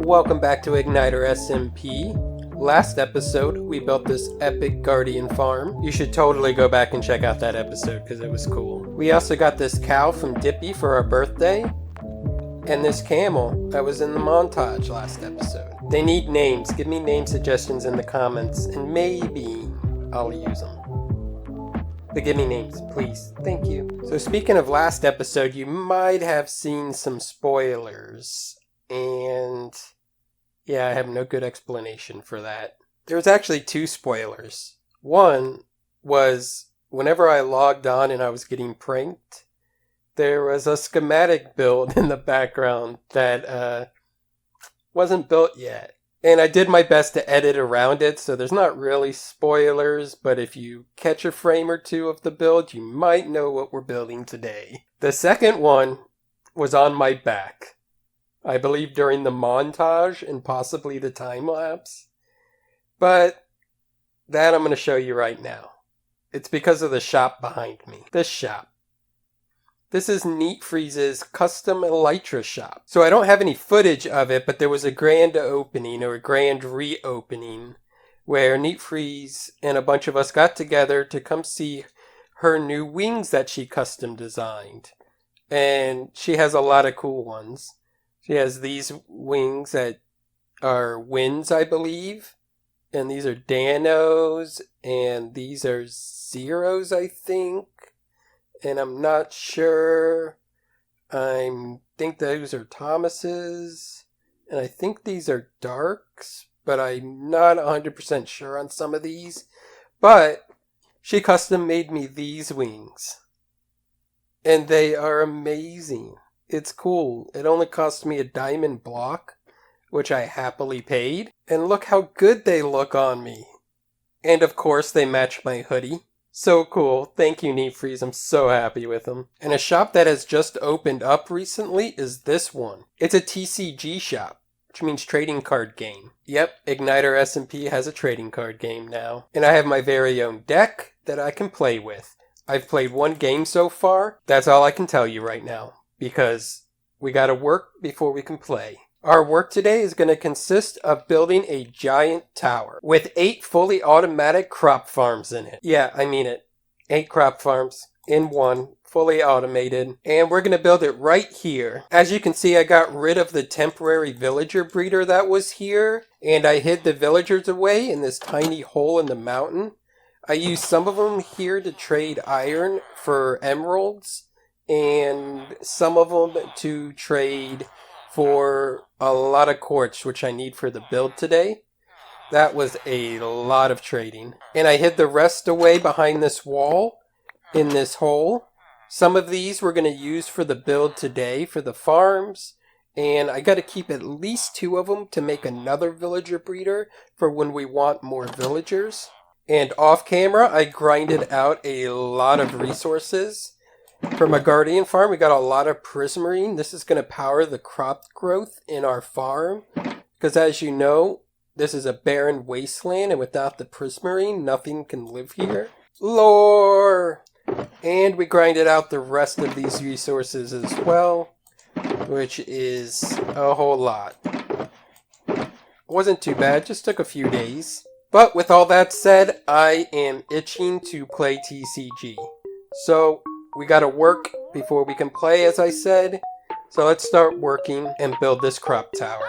Welcome back to Ignitor SMP. Last episode, we built this epic guardian farm. You should totally go back and check out that episode because it was cool. We also got this cow from Dippy for our birthday, and this camel that was in the montage last episode. They need names. Give me name suggestions in the comments, and maybe I'll use them. But give me names, please. Thank you. So speaking of last episode, you might have seen some spoilers. And yeah, I have no good explanation for that. There's actually two spoilers. One was whenever I logged on and I was getting pranked, there was a schematic build in the background that wasn't built yet. And I did my best to edit around it, so there's not really spoilers, but if you catch a frame or two of the build, you might know what we're building today. The second one was on my back. I believe during the montage and possibly the time-lapse. But that I'm going to show you right now. It's because of the shop behind me. This shop. This is NeatFreeze's custom Elytra shop. So I don't have any footage of it, but there was a grand opening or a grand reopening where NeatFreeze and a bunch of us got together to come see her new wings that she custom designed. And she has a lot of cool ones. She has these wings that are winds, I believe. And these are Danos. And these are Zeros, I think. And I'm not sure. I think those are Thomas's. And I think these are Darks. But I'm not 100% sure on some of these. But she custom made me these wings. And they are amazing. It's cool. It only cost me a diamond block, which I happily paid. And look how good they look on me. And of course they match my hoodie. So cool. Thank you, NeatFreeze. I'm so happy with them. And a shop that has just opened up recently is this one. It's a TCG shop, which means trading card game. Yep, Ignitor SMP has a trading card game now. And I have my very own deck that I can play with. I've played one game so far. That's all I can tell you right now. Because we gotta work before we can play. Our work today is going to consist of building a giant tower with 8 fully automatic crop farms in it. Yeah, I mean it. 8 crop farms in one, fully automated. And we're going to build it right here. As you can see, I got rid of the temporary villager breeder that was here. And I hid the villagers away in this tiny hole in the mountain. I used some of them here to trade iron for emeralds. And some of them to trade for a lot of quartz, which I need for the build today. That was a lot of trading. And I hid the rest away behind this wall in this hole. Some of these we're going to use for the build today for the farms. And I got to keep at least 2 of them to make another villager breeder for when we want more villagers. And off camera, I grinded out a lot of resources. For my guardian farm, we got a lot of prismarine. This is going to power the crop growth in our farm. Because as you know, this is a barren wasteland, and without the prismarine, nothing can live here. Lore! And we grinded out the rest of these resources as well, which is a whole lot. Wasn't too bad, just took a few days. But with all that said, I am itching to play TCG. So we gotta work before we can play, as I said. So let's start working and build this crop tower.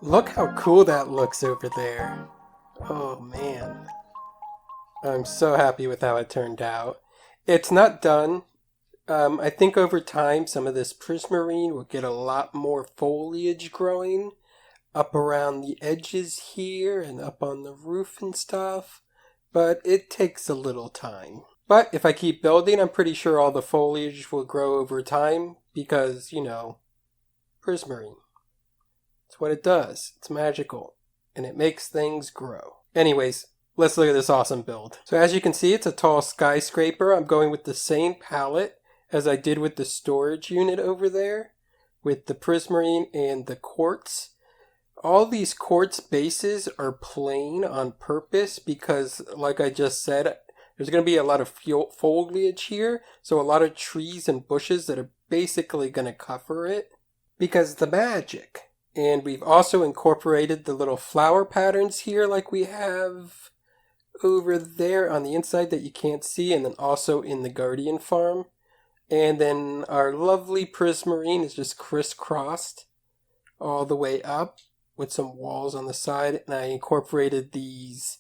Look how cool that looks over there. Oh man. I'm so happy with how it turned out. It's not done. I think over time some of this prismarine will get a lot more foliage growing. up around the edges here and up on the roof and stuff, but it takes a little time. But if I keep building, I'm pretty sure all the foliage will grow over time because, prismarine. It's what it does. It's magical. And it makes things grow. Anyways, let's look at this awesome build. So as you can see, it's a tall skyscraper. I'm going with the same palette as I did with the storage unit over there, with the prismarine and the quartz. All these quartz bases are plain on purpose because, like I just said, there's going to be a lot of foliage here, so a lot of trees and bushes that are basically going to cover it because the magic. And we've also incorporated the little flower patterns here like we have over there on the inside that you can't see, and then also in the Guardian farm. And then our lovely prismarine is just crisscrossed all the way up with some walls on the side. And I incorporated these,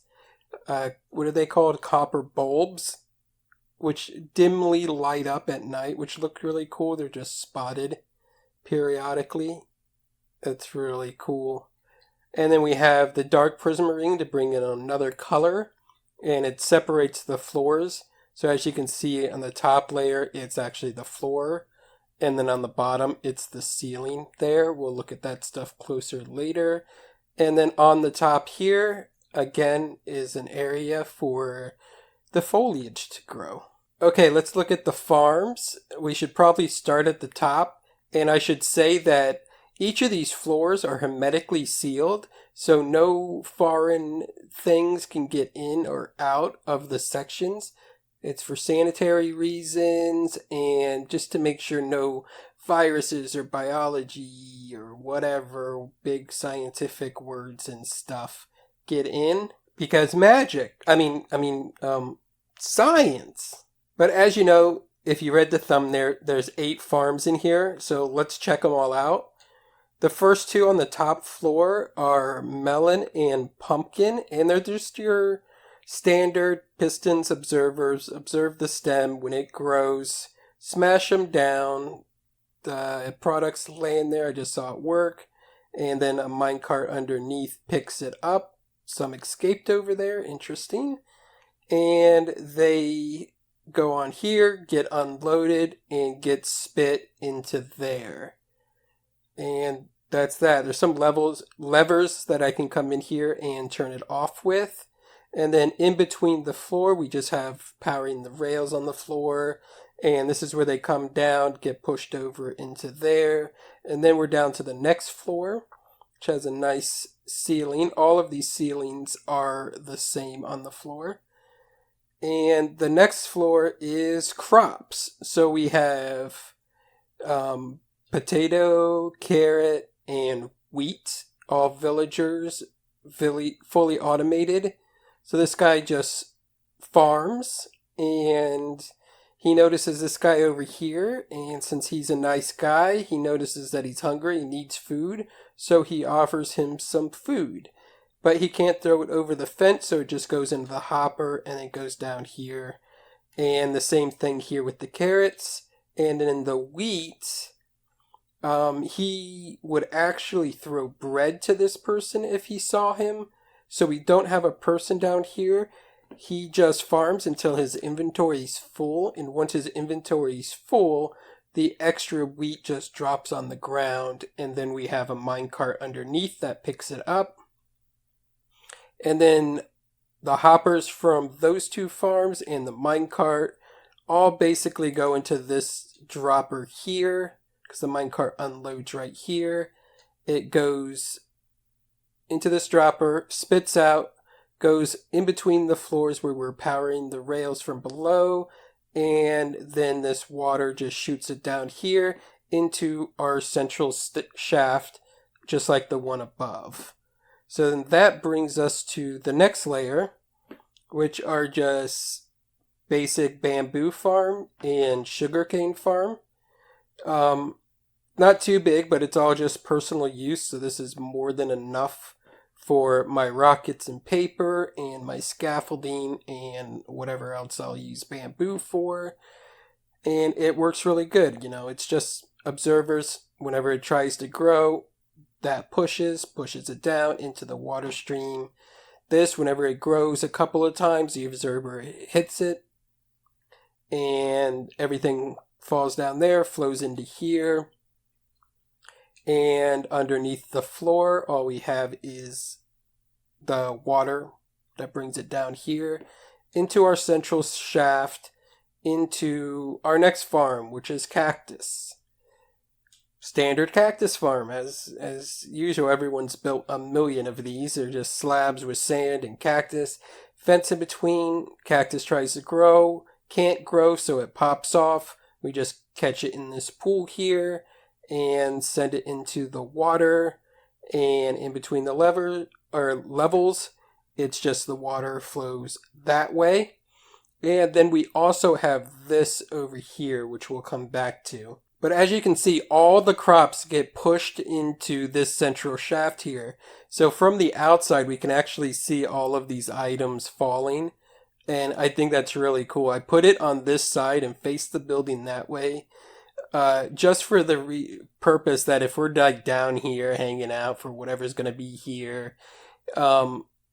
what are they called? Copper bulbs, which dimly light up at night, which look really cool. They're just spotted periodically. That's really cool. And then we have the dark prismarine to bring in another color, and it separates the floors. So as you can see on the top layer, it's actually the floor. And then on the bottom, it's the ceiling there. We'll look at that stuff closer later. And then on the top here, again, is an area for the foliage to grow. Okay, let's look at the farms. We should probably start at the top. And I should say that each of these floors are hermetically sealed, so no foreign things can get in or out of the sections. It's for sanitary reasons and just to make sure no viruses or biology or whatever big scientific words and stuff get in. Because magic, science. But as you know, if you read the thumbnail, there's 8 farms in here, so let's check them all out. The first 2 on the top floor are Melon and Pumpkin, and they're just your standard pistons observers. Observe the stem when it grows, smash them down. The products laying there, I just saw it work, and then a minecart underneath picks it up. Some escaped over there, interesting. And they go on here, get unloaded, and get spit into there. And that's that. There's some levers that I can come in here and turn it off with. And then in between the floor, we just have powering the rails on the floor. And this is where they come down, get pushed over into there. And then we're down to the next floor, which has a nice ceiling. All of these ceilings are the same on the floor. And the next floor is crops. So we have potato, carrot, and wheat, all villagers, fully automated. So this guy just farms, and he notices this guy over here, and since he's a nice guy, he notices that he's hungry and needs food, so he offers him some food. But he can't throw it over the fence, so it just goes into the hopper, and it goes down here. And the same thing here with the carrots. And in the wheat, he would actually throw bread to this person if he saw him. So we don't have a person down here. He just farms until his inventory's full. And once his inventory's full, the extra wheat just drops on the ground. And then we have a minecart underneath that picks it up. And then the hoppers from those 2 farms and the minecart all basically go into this dropper here. Because the minecart unloads right here. It goes into this dropper, spits out, goes in between the floors where we're powering the rails from below, and then this water just shoots it down here into our central shaft, just like the one above. So then that brings us to the next layer, which are just basic bamboo farm and sugarcane farm. Not too big, but it's all just personal use, so this is more than enough for my rockets and paper and my scaffolding and whatever else I'll use bamboo for. And it works really good, it's just observers, whenever it tries to grow, that pushes it down into the water stream. This, whenever it grows a couple of times, the observer hits it, and everything falls down there, flows into here. And underneath the floor, all we have is the water that brings it down here into our central shaft, into our next farm, which is Cactus. Standard Cactus farm. As usual, everyone's built a million of these. They're just slabs with sand and cactus. Fence in between. Cactus tries to grow. Can't grow, so it pops off. We just catch it in this pool here and send it into the water. And in between the levels, it's just the water flows that way. And then we also have this over here, which we'll come back to. But as you can see, all the crops get pushed into this central shaft here. So from the outside, we can actually see all of these items falling. And I think that's really cool. I put it on this side and face the building that way. Just for the purpose that if we're like down here hanging out for whatever's going to be here,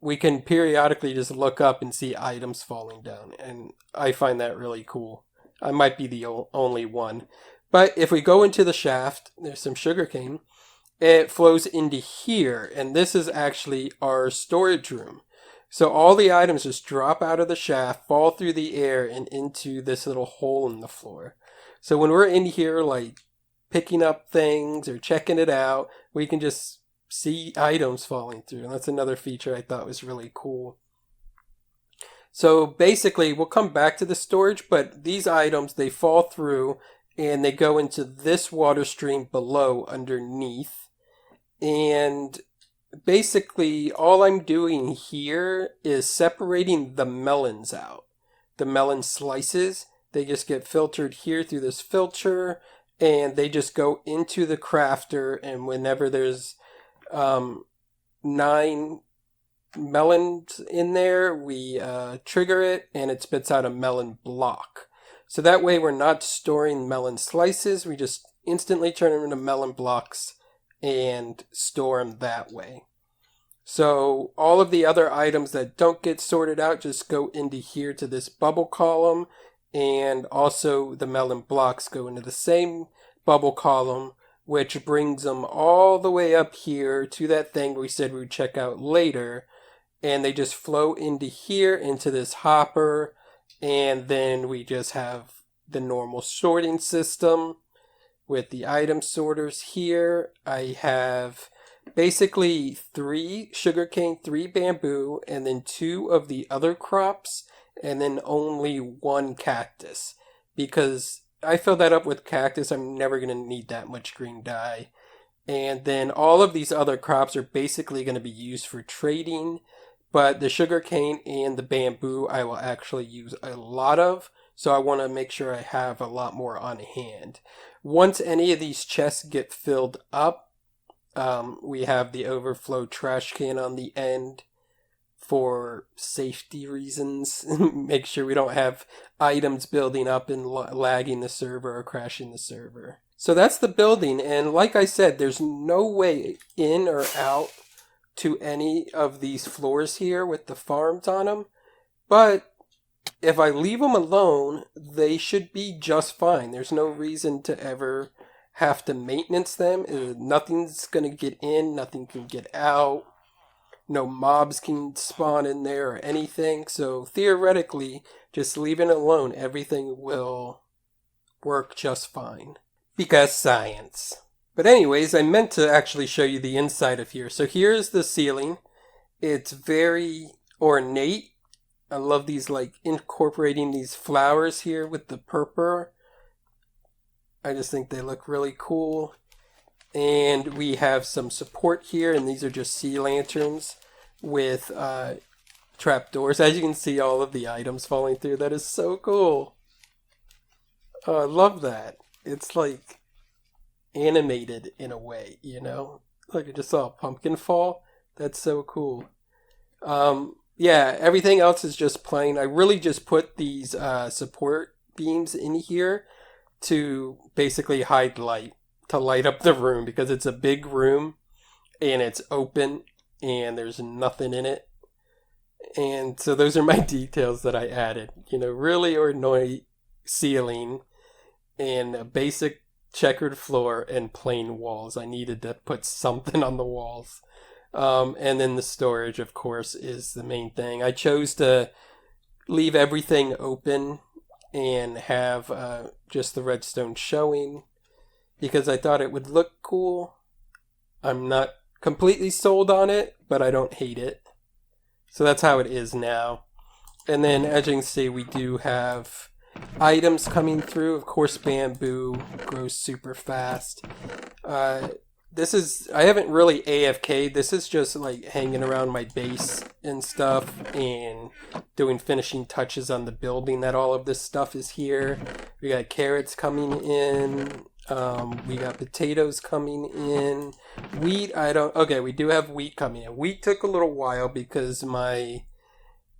we can periodically just look up and see items falling down. And I find that really cool. I might be the only one. But if we go into the shaft, there's some sugarcane. It flows into here. And this is actually our storage room. So all the items just drop out of the shaft, fall through the air, and into this little hole in the floor. So when we're in here, like, picking up things or checking it out, we can just see items falling through. And that's another feature I thought was really cool. So basically, we'll come back to the storage, but these items, they fall through and they go into this water stream below underneath. And basically, all I'm doing here is separating the melons out. The melon slices, they just get filtered here through this filter, and they just go into the crafter, and whenever there's 9 melons in there, we trigger it, and it spits out a melon block. So that way we're not storing melon slices, we just instantly turn them into melon blocks and store them that way. So all of the other items that don't get sorted out just go into here to this bubble column, and also the melon blocks go into the same bubble column, which brings them all the way up here to that thing we said we would check out later, and they just flow into here, into this hopper, and then we just have the normal sorting system with the item sorters here. I have basically 3 sugarcane, 3 bamboo, and then 2 of the other crops, and then only 1 cactus. Because I fill that up with cactus, I'm never going to need that much green dye. And then all of these other crops are basically going to be used for trading, but the sugarcane and the bamboo I will actually use a lot of, so I want to make sure I have a lot more on hand. Once any of these chests get filled up, we have the overflow trash can on the end for safety reasons. Make sure we don't have items building up and lagging the server or crashing the server. So that's the building, and like I said, there's no way in or out to any of these floors here with the farms on them, but if I leave them alone, they should be just fine. There's no reason to ever have to maintenance them. Nothing's going to get in, nothing can get out, no mobs can spawn in there or anything, so theoretically, just leaving it alone, everything will work just fine. Because science. But anyways, I meant to actually show you the inside of here. So here's the ceiling. It's very ornate. I love these, like, incorporating these flowers here with the purple. I just think they look really cool. And we have some support here, and these are just sea lanterns with trapdoors. As you can see, all of the items falling through. That is so cool. Oh, I love that. It's like animated in a way, you know? Like I just saw a pumpkin fall. That's so cool. Yeah, everything else is just plain. I really just put these support beams in here to basically hide light, to light up the room, because it's a big room and it's open and there's nothing in it. And so those are my details that I added. Really ordinary ceiling and a basic checkered floor and plain walls. I needed to put something on the walls. And then the storage, of course, is the main thing. I chose to leave everything open and have just the redstone showing because I thought it would look cool. I'm not completely sold on it, but I don't hate it. So that's how it is now. And then, as you can see, we do have items coming through. Of course, bamboo grows super fast. I haven't really AFK'd. This is just like hanging around my base and stuff and doing finishing touches on the building that all of this stuff is here. We got carrots coming in. We got potatoes coming in. Wheat, we do have wheat coming in. Wheat took a little while because my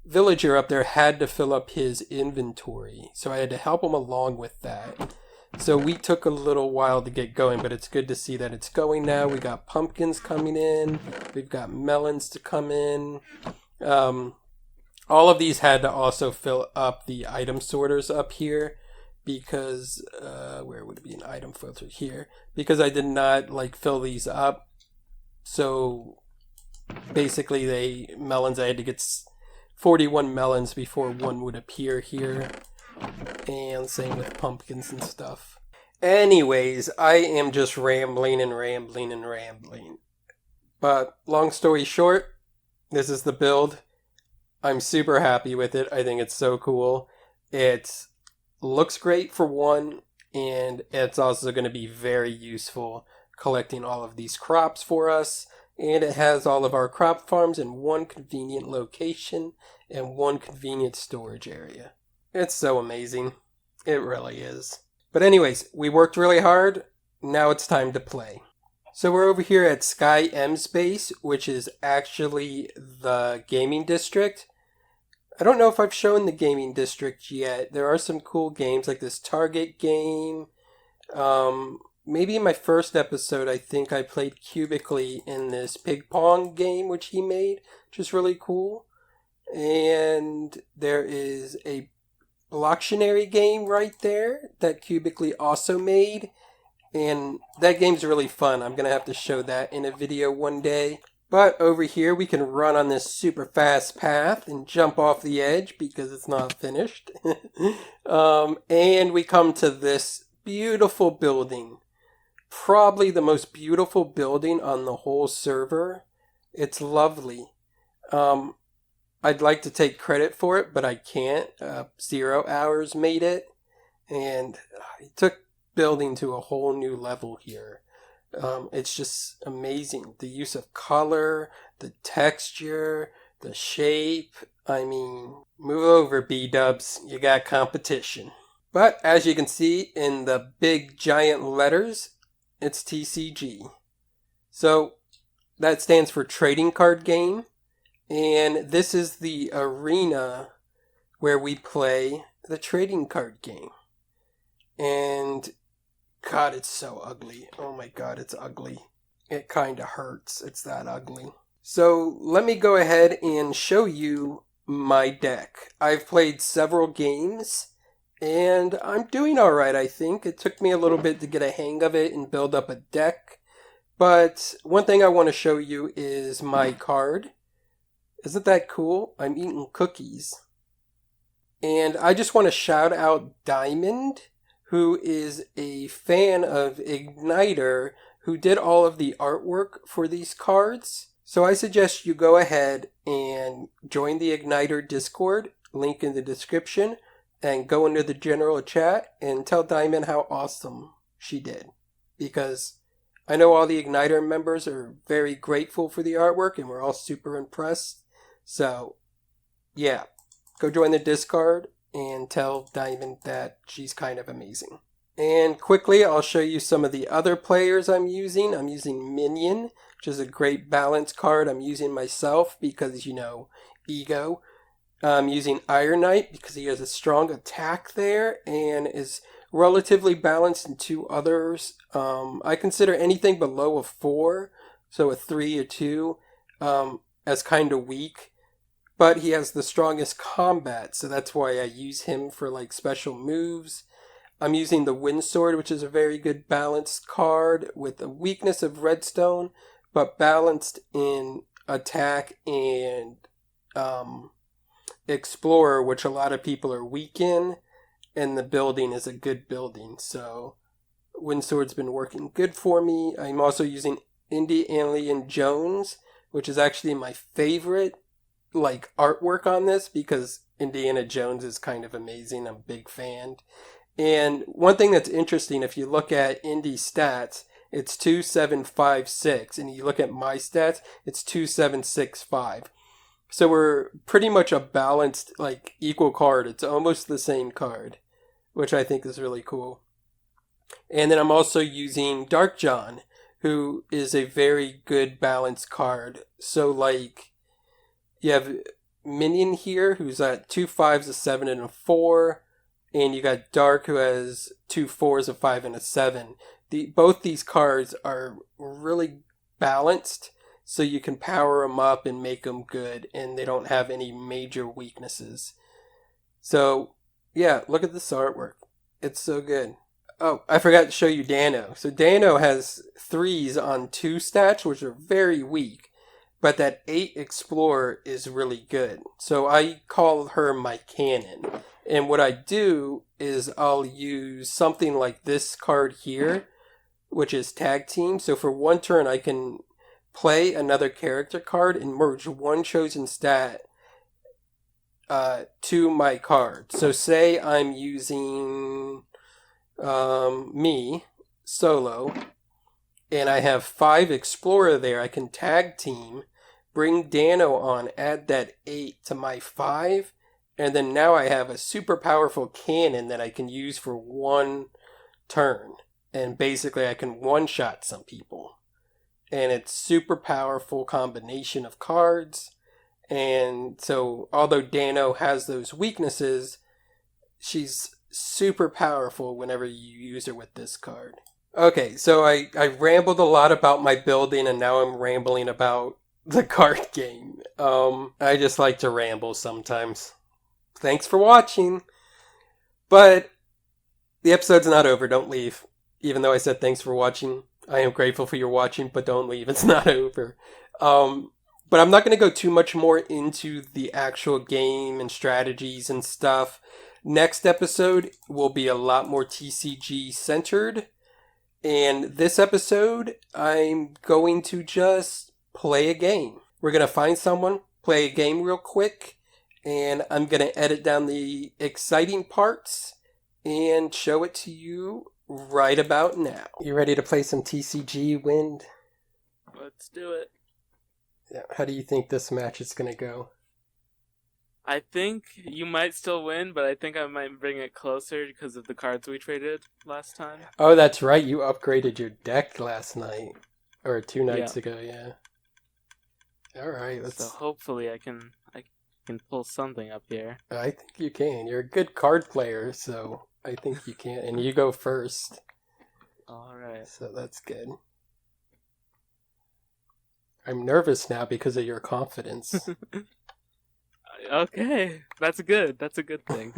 villager up there had to fill up his inventory. So I had to help him along with that. So wheat took a little while to get going, but it's good to see that it's going now. We got pumpkins coming in. We've got melons to come in. All of these had to also fill up the item sorters up here. Because where would it be an item filter here? Because I did not fill these up. So basically melons, I had to get 41 melons before one would appear here. And same with pumpkins and stuff. Anyways, I am just rambling. But long story short, this is the build. I'm super happy with it. I think it's so cool. It's looks great for one, and it's also going to be very useful collecting all of these crops for us. And it has all of our crop farms in one convenient location and one convenient storage area. It's so amazing. It really is. But anyways, we worked really hard. Now it's time to play. So we're over here at Sky M Space, which is actually the gaming district. I don't know if I've shown the gaming district yet. There are some cool games like this Target game. Maybe in my first episode, I think I played Cubically in this ping pong game, which he made, which is really cool. And there is a Blocktionary game right there that Cubically also made. And that game's really fun. I'm going to have to show that in a video one day. But over here, we can run on this super fast path and jump off the edge because it's not finished. And we come to this beautiful building. Probably the most beautiful building on the whole server. It's lovely. I'd like to take credit for it, but I can't. 0 Hours made it. And he took building to a whole new level here. It's just amazing. The use of color, the texture, the shape. I mean, move over, B-dubs. You got competition. But as you can see in the big giant letters, it's TCG. So that stands for Trading Card Game. And this is the arena where we play the trading card game. And God, it's so ugly. Oh my God, it's ugly. It kind of hurts. It's that ugly. So let me go ahead and show you my deck. I've played several games and I'm doing all right, I think. It took me a little bit to get a hang of it and build up a deck. But one thing I want to show you is my card. Isn't that cool? I'm eating cookies. And I just want to shout out Diamond, who is a fan of Ignitor, who did all of the artwork for these cards. So I suggest you go ahead and join the Ignitor Discord, link in the description, and go into the general chat and tell Diamond how awesome she did. Because I know all the Ignitor members are very grateful for the artwork and we're all super impressed. So, yeah, go join the Discord and tell Diamond that she's kind of amazing. And quickly, I'll show you some of the other players I'm using. I'm using Minion, which is a great balance card. I'm using myself because, ego. I'm using Iron Knight because he has a strong attack there and is relatively balanced in two others. I consider anything below a 4 so a 3 or 2, as kind of weak. But he has the strongest combat, so that's why I use him for like special moves. I'm using the Wind Sword, which is a very good balanced card with a weakness of Redstone, but balanced in attack and Explorer, which a lot of people are weak in, and the building is a good building. So Wind Sword's been working good for me. I'm also using Indiana Jones, which is actually my favorite like artwork on this because Indiana Jones is kind of amazing. I'm a big fan. And one thing that's interesting, if you look at Indy stats, it's 2756, and you look at my stats, it's 2765. So we're pretty much a balanced, like, equal card. It's almost the same card, which I think is really cool. And then I'm also using Dark John, who is a very good balanced card. So, like, you have Minion here, who's at 2 5s, a 7, and a 4. And you got Dark, who has 2 4s, a 5, and a 7. Both these cards are really balanced, so you can power them up and make them good, and they don't have any major weaknesses. So, yeah, look at this artwork. It's so good. Oh, I forgot to show you Dano. So Dano has 3s on 2 stats, which are very weak, but that 8 Explorer is really good. So I call her my cannon. And what I do is I'll use something like this card here, which is Tag Team. So for one turn, I can play another character card and merge one chosen stat to my card. So say I'm using me, solo, and I have 5 Explorer there. I can Tag Team, bring Dano on, add that 8 to my 5, and then now I have a super powerful cannon that I can use for one turn. And basically I can one-shot some people. And it's super powerful combination of cards. And so although Dano has those weaknesses, she's super powerful whenever you use her with this card. Okay, so I rambled a lot about my building, and now I'm rambling about the card game. I just like to ramble sometimes. Thanks for watching. But the episode's not over. Don't leave. Even though I said thanks for watching, I am grateful for your watching, but don't leave. It's not over. But I'm not going to go too much more into the actual game and strategies and stuff. Next episode will be a lot more TCG centered. And this episode, I'm going to just play a game. We're going to find someone, play a game real quick, and I'm going to edit down the exciting parts and show it to you right about now. You ready to play some TCG, Wind? Let's do it. Yeah. How do you think this match is going to go? I think you might still win, but I think I might bring it closer because of the cards we traded last time. Oh, that's right. You upgraded your deck last night. Or 2 nights ago, yeah. Alright, let's... So hopefully I can pull something up here. I think you can. You're a good card player, so I think you can. And you go first. Alright. So that's good. I'm nervous now because of your confidence. Okay, that's good. That's a good thing.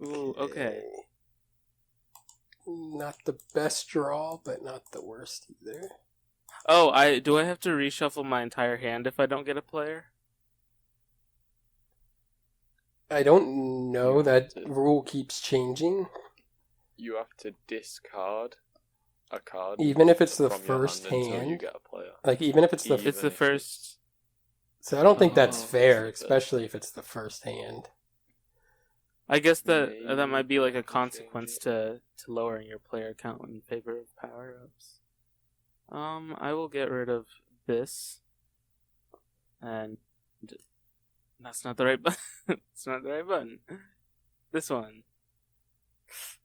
Ooh, okay. Not the best draw, but not the worst either. Oh, do I have to reshuffle my entire hand if I don't get a player? I don't know. That rule keeps changing. You have to discard a card. Even if it's the from your first until you hand. get a player. Like, even if it's the... It's the first... So I don't think that's Oh. fair, especially if it's the first hand. I guess that might be like a consequence to lowering your player count in favor of power-ups. I will get rid of this. And... That's not the right button. It's not the right button. This one.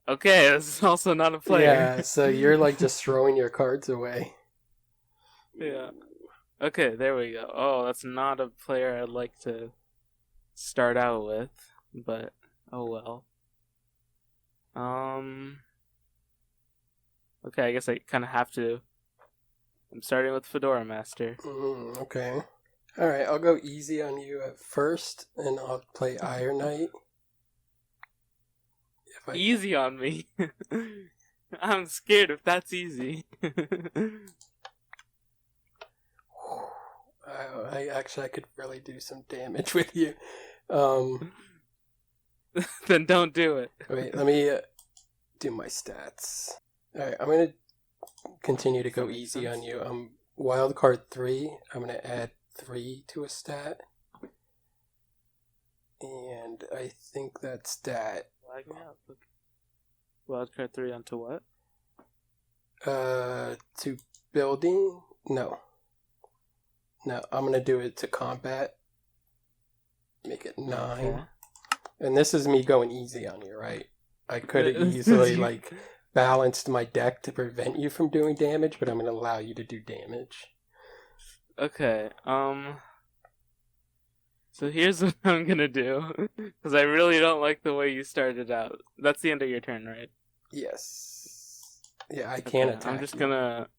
Okay, this is also not a player. Yeah, so you're like just throwing your cards away. Yeah. Okay, there we go. Oh, that's not a player I'd like to start out with, but oh well. Okay, I guess I kind of have to I'm starting with Fedora Master. Okay. Alright, I'll go easy on you at first, and I'll play Iron Knight. Easy on me? I'm scared if that's easy. I could really do some damage with you. Then don't do it. Wait, let me do my stats. Alright, I'm going to continue to go easy on you. Wildcard 3, I'm going to add 3 to a stat. And I think that stat... Lag me out. Look. Wildcard 3 onto what? To building? No, I'm going to do it to combat. Make it 9. Okay. And this is me going easy on you, right? I could have easily, balanced my deck to prevent you from doing damage, but I'm going to allow you to do damage. Okay, so here's what I'm gonna do, because I really don't like the way you started out. That's the end of your turn, right? Yes. Yeah, I can't attack I'm just you. gonna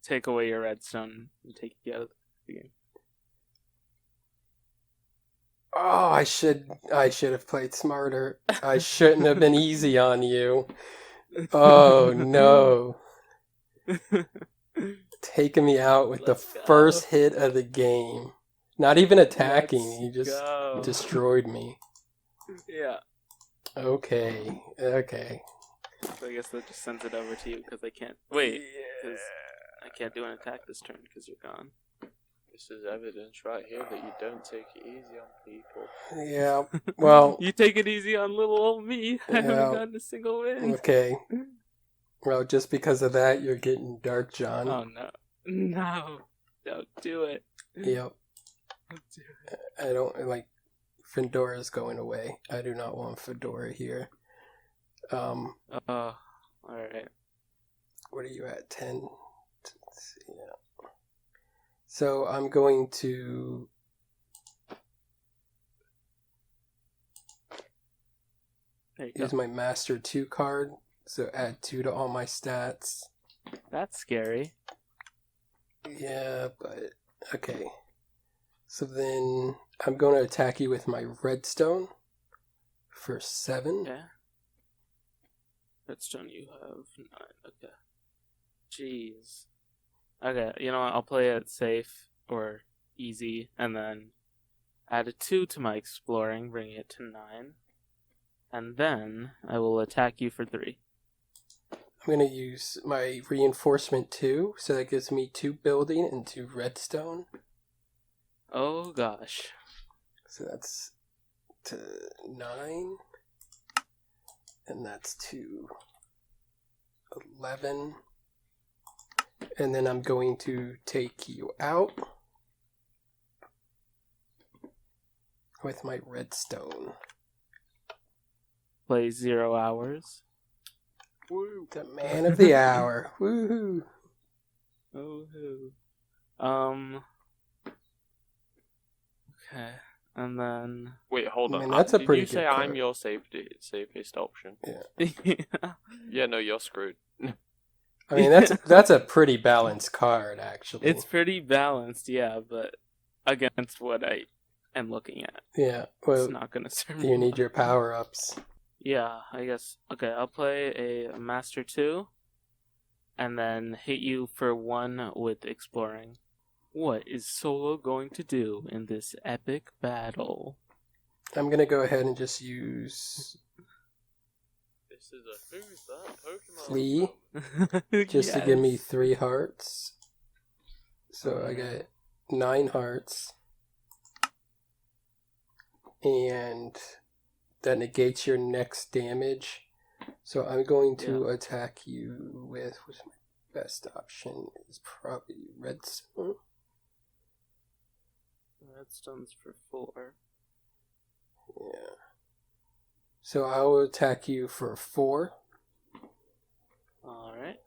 take away your redstone and take you out of the game. Oh, I should have played smarter. I shouldn't have been easy on you. Oh, no. Taking me out with the first hit of the game. Not even attacking, you just destroyed me. Yeah. Okay. So I guess that just sends it over to you because I can't. Wait, because I can't do an attack this turn because you're gone. This is evidence right here that you don't take it easy on people. Yeah, well... You take it easy on little old me. I haven't gotten a single win. Okay. Well, just because of that, you're getting Dark John. Oh, no. No. Don't do it. Yep. Don't do it. I don't, Fedora's going away. I do not want Fedora here. Alright. What are you at? 10? Let's see, yeah. So I'm going to... use my Master 2 card. So add 2 to all my stats. That's scary. Yeah, but... Okay. So then I'm going to attack you with my redstone for 7. Okay. Redstone you have 9. Okay. Jeez. Okay, you know what? I'll play it safe or easy and then add a 2 to my exploring, bringing it to 9. And then I will attack you for 3. I'm going to use my reinforcement 2, so that gives me 2 building and 2 redstone. Oh gosh. So that's to 9. And that's to 11. And then I'm going to take you out with my redstone. Play 0 hours. Woo! The man of the hour. Woohoo! Oh-hoo. Okay, and then... Wait, hold on. I mean, that's a Did pretty you say good I'm card. your safest option? Yeah. Yeah. Yeah, no, you're screwed. I mean, that's a pretty balanced card, actually. It's pretty balanced, yeah, but against what I am looking at. Yeah, well, It's not going to serve me. you need your power-ups. Yeah, I guess. Okay, I'll play a Master 2, and then hit you for 1 with Exploring. What is Solo going to do in this epic battle? I'm going to go ahead and just use This is a who's that Pokemon? Flea, just to give me 3 hearts. So I get 9 hearts. And that negates your next damage. So I'm going to attack you with, what's my best option? Is probably redstone. Redstone's for 4. Yeah. So I will attack you for 4. Alright.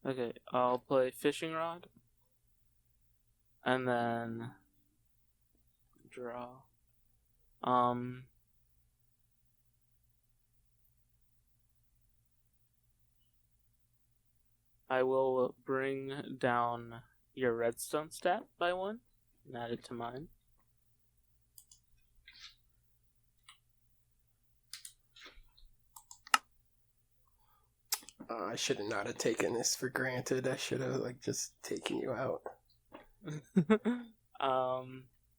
Okay, I'll play Fishing Rod. And then... draw. I will bring down your redstone stat by 1 and add it to mine. I should have not have taken this for granted. I should have just taken you out.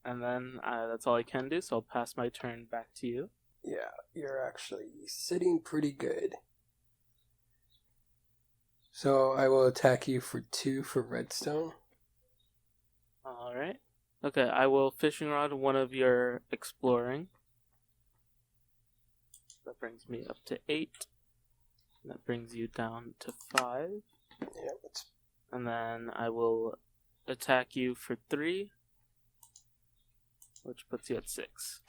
And then that's all I can do, so I'll pass my turn back to you. Yeah, you're actually sitting pretty good. So I will attack you for 2 for redstone. Alright. Okay, I will fishing rod one of your exploring. That brings me up to 8. That brings you down to 5. Yeah, and then I will attack you for 3, which puts you at 6.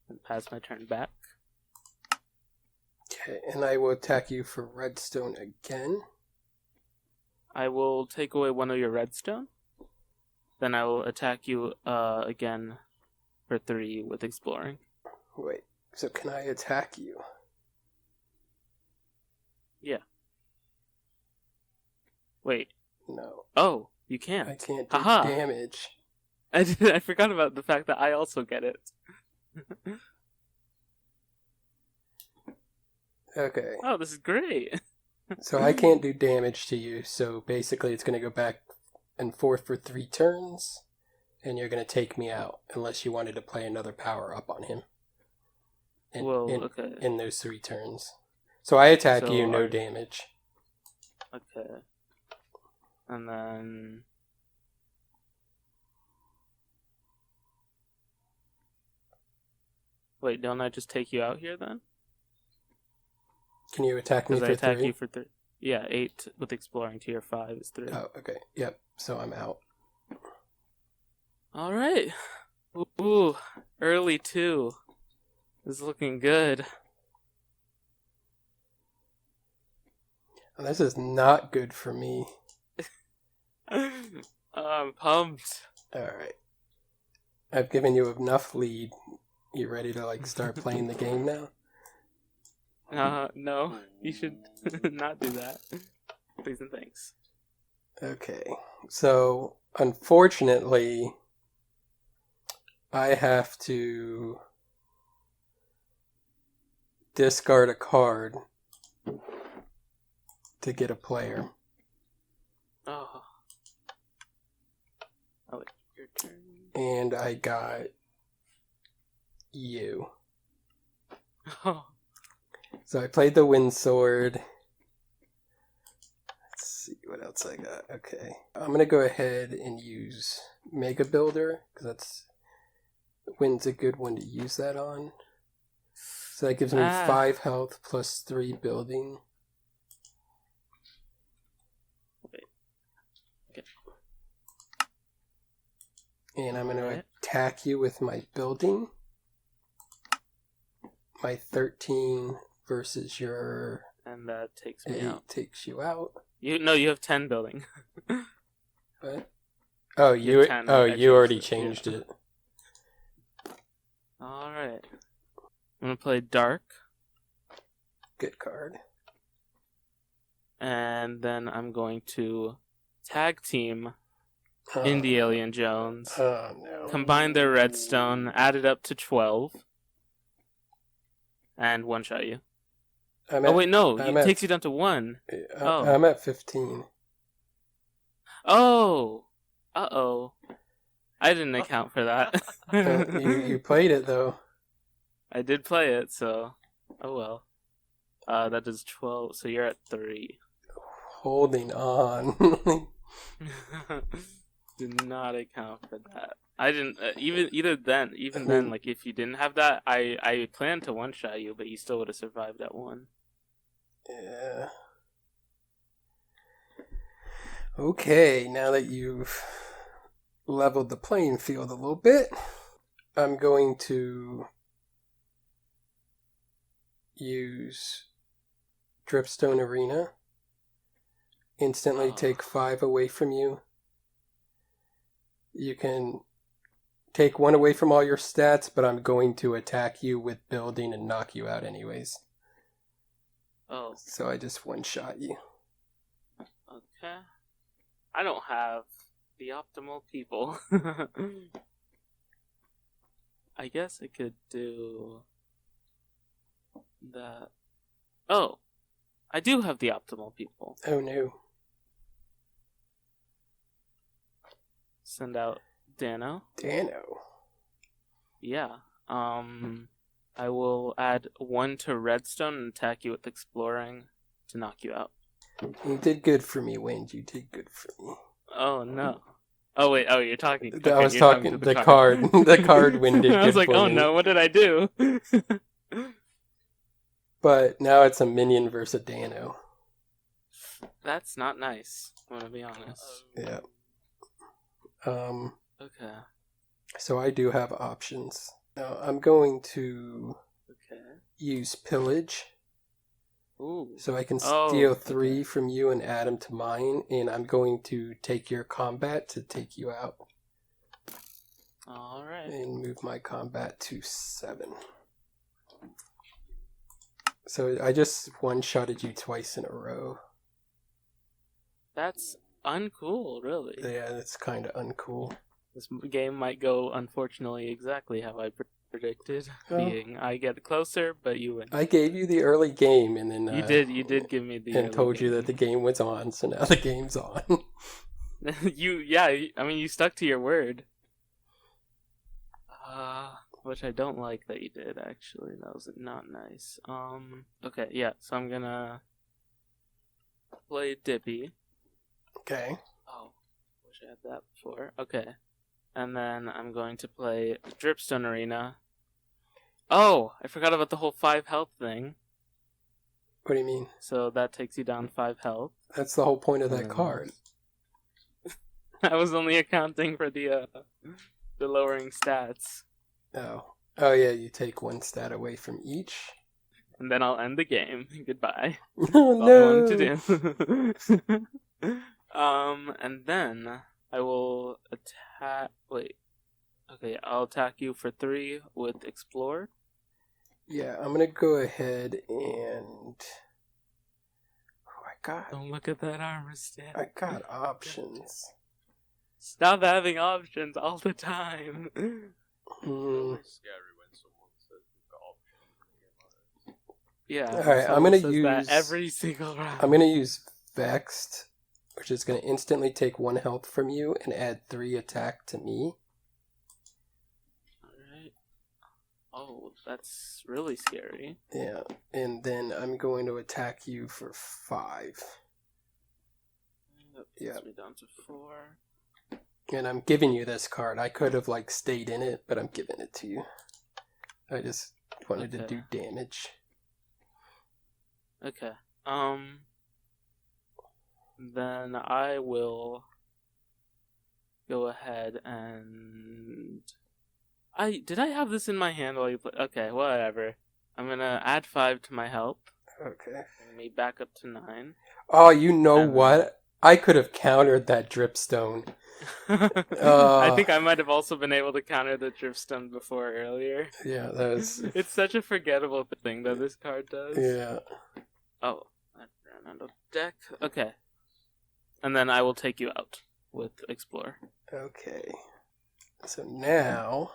And pass my turn back. Okay, and I will attack you for redstone again. I will take away one of your redstone. Then I will attack you again for 3 with exploring. Wait, so can I attack you? Yeah. Wait. No. Oh, you can't. I can't do Aha. damage. I forgot about the fact that I also get it. Okay. Oh, this is great. So I can't do damage to you, so basically it's going to go back and forth for 3 turns, and you're going to take me out, unless you wanted to play another power-up on him. Okay. In those 3 turns. So I attack So you, no damage. Okay. And then... Wait, don't I just take you out here then? Can you attack me Because for I attack 3? you for 3. Yeah, 8 with exploring to your 5 is 3. Oh, okay. Yep. So I'm out. Alright. Ooh, early 2. This is looking good. Well, this is not good for me. I'm pumped. Alright. I've given you enough lead. You ready to start playing the game now? No, you should not do that. Please and thanks. Okay, so unfortunately, I have to discard a card to get a player. Oh. Oh, your turn. And I got you. Oh. So I played the Wind Sword. Let's see what else I got. Okay. I'm going to go ahead and use Mega Builder, because Wind's a good one to use that on. So that gives me 5 health plus 3 building. Wait. Okay. And I'm going to attack you with my building. My 13 versus your... And that takes me 8 out. takes you out. You have 10 building. What? Oh, you already changed it. Alright. I'm going to play Dark. Good card. And then I'm going to tag team Indie Alien Jones. Oh, no. Combine their redstone, add it up to 12. And one-shot you. It takes you down to 1. I'm at 15. Oh! Uh-oh. I didn't account for that. You played it, though. I did play it, so... Oh well. That does 12, so you're at 3. Holding on. Did not account for that. I didn't even then, like if you didn't have that, I planned to one-shot you, but you still would have survived at 1. Yeah. Okay, now that you've leveled the playing field a little bit, I'm going to use Dripstone Arena. Instantly take 5 away from you. You can take 1 away from all your stats, but I'm going to attack you with building and knock you out anyways. Oh. So I just one-shot you. Okay. I don't have The optimal people. I guess I could do that. Oh, I do have the optimal people. Oh no. Send out Dano. Dano. Yeah. I will add 1 to Redstone and attack you with Exploring to knock you out. You did good for me, Wind. You did good for me. Oh no. Oh wait. Oh, you're talking. Okay, I was you're talking to the card. The card Wind did I was good like, for oh me. no, what did I do? But now it's a minion versus a Dano. That's not nice. I'm gonna be honest. Yeah. Okay. So I do have options. Now I'm going to use Pillage. Ooh. So I can steal 3 okay. from you and add them to mine, and I'm going to take your combat to take you out. Alright. And move my combat to 7. So I just one-shotted you twice in a row. That's uncool, really. Yeah, that's kind of uncool. This game might go, unfortunately, exactly how I predicted. Being, I get closer, but you win. I gave you the early game, and then You did give me the. and told you that the game was on, so now the game's on. you stuck to your word. Which I don't like that you did. Actually, that was not nice. Okay, yeah. So I'm gonna play Dippy. Okay. Oh, wish I had that before. Okay. And then I'm going to play Dripstone Arena. Oh, I forgot about the whole 5 health thing. What do you mean? So that takes you down 5 health. That's the whole point of that card. I was only accounting for the lowering stats. Oh. Oh yeah, you take 1 stat away from each. And then I'll end the game. Goodbye. Oh All no! I wanted to do. And then I will attack. Wait. Okay, I'll attack you for 3 with Explore. Yeah, I'm gonna go ahead and. Oh, Don't look at that armor stat. I got options. Stop having options all the time. It's scary when someone says they've got options. Yeah. Alright, I'm gonna use that every single round. I'm gonna use Vexed, which is gonna instantly take 1 health from you and add 3 attack to me. Alright. Oh, that's really scary. Yeah, and then I'm going to attack you for 5. That Yeah. puts me down to 4. And I'm giving you this card. I could have stayed in it, but I'm giving it to you. I just wanted to do damage. Okay. Then I will go ahead and did I have this in my hand while you play? Okay, whatever. I'm gonna add 5 to my health. Okay. Bring me back up to 9. Oh, you know what? I could have countered that Dripstone. I think I might have also been able to counter the Dripstone before earlier. Yeah, that was... It's such a forgettable thing that this card does. Yeah. Oh, I ran out of deck. Okay. And then I will take you out with Explore. Okay. So now...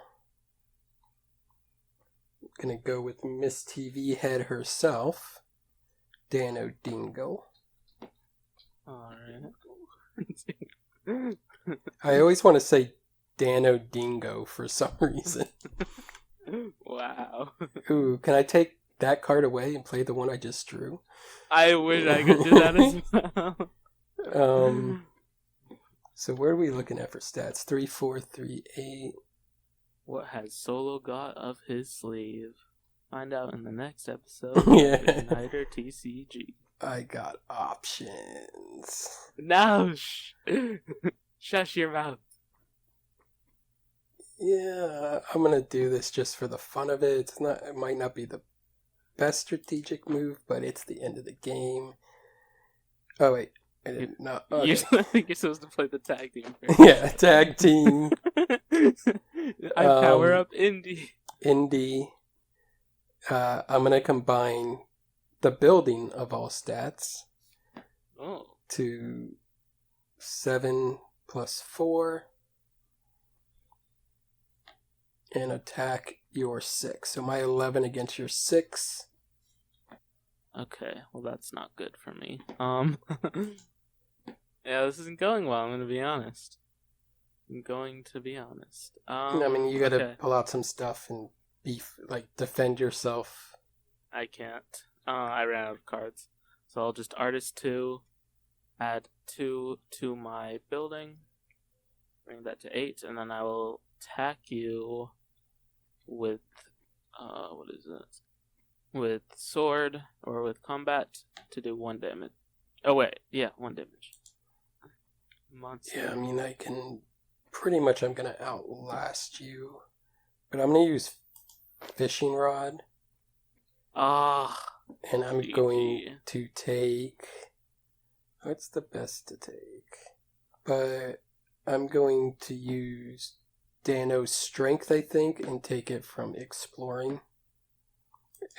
I'm gonna go with Miss TV Head herself. Dano Dingo. Alright. I always want to say Dano Dingo for some reason. Wow. Ooh, can I take that card away and play the one I just drew? I wish I could do that as well. So where are we looking at for stats? 3, 4, 3, 8. What has Solo got up his sleeve? Find out in the next episode Yeah. of Ignitor TCG. I got options. Now, shush your mouth. Yeah, I'm gonna do this just for the fun of it. It might not be the best strategic move, but it's the end of the game. Oh wait, I didn't. No, okay. I think you're supposed to play the tag team first. Yeah, tag team. I power up Indy. Indy. I'm gonna combine the building of all stats Oh. to 7 plus 4. And attack your 6. So my 11 against your 6. Okay, well that's not good for me. Yeah, this isn't going well, I'm gonna be honest. I mean, you gotta Okay. pull out some stuff and defend yourself. I can't. I ran out of cards. So I'll just Artist 2, add 2 to my building, bring that to 8, and then I will attack you with, what is it? With sword, or with combat, to do 1 damage. Oh wait, yeah, 1 damage. Monster. Yeah, I mean, I'm gonna outlast you. But I'm gonna use fishing rod. Ah. And I'm GG. going to take... What's the best to take? But I'm going to use Dano's strength, I think, and take it from exploring.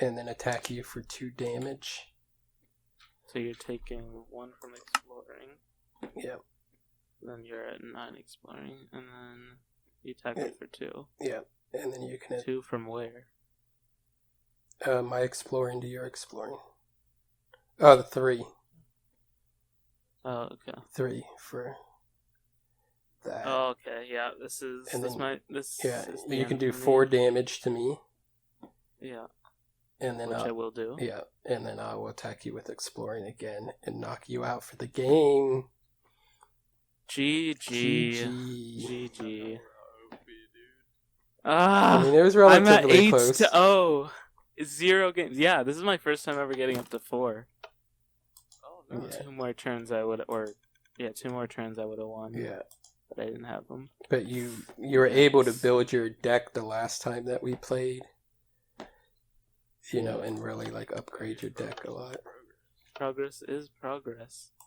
And then attack you for 2 damage. So you're taking 1 from exploring. Yep. Then you're at 9 exploring, and then you attack me for 2. Yeah, and then you can... 2 from where? My exploring to your exploring. Oh, the 3. Oh, okay. 3 for that. Oh, okay. Yeah, this is... And this then, might... This yeah, is the you can end do for 4 me. damage to me. Yeah. And then Which I will do. Yeah, and then I will attack you with exploring again and knock you out for the game. GG. OP, Ah, I mean, it was I'm at relatively close. 8-0. 0 games. Yeah, this is my first time ever getting up to 4. Oh no. Yeah. 2 more turns I would, 2 more turns I would have won. Yeah, But I didn't have them. but you were able to build your deck the last time that we played. You know, and really upgrade your deck a lot. Progress is progress.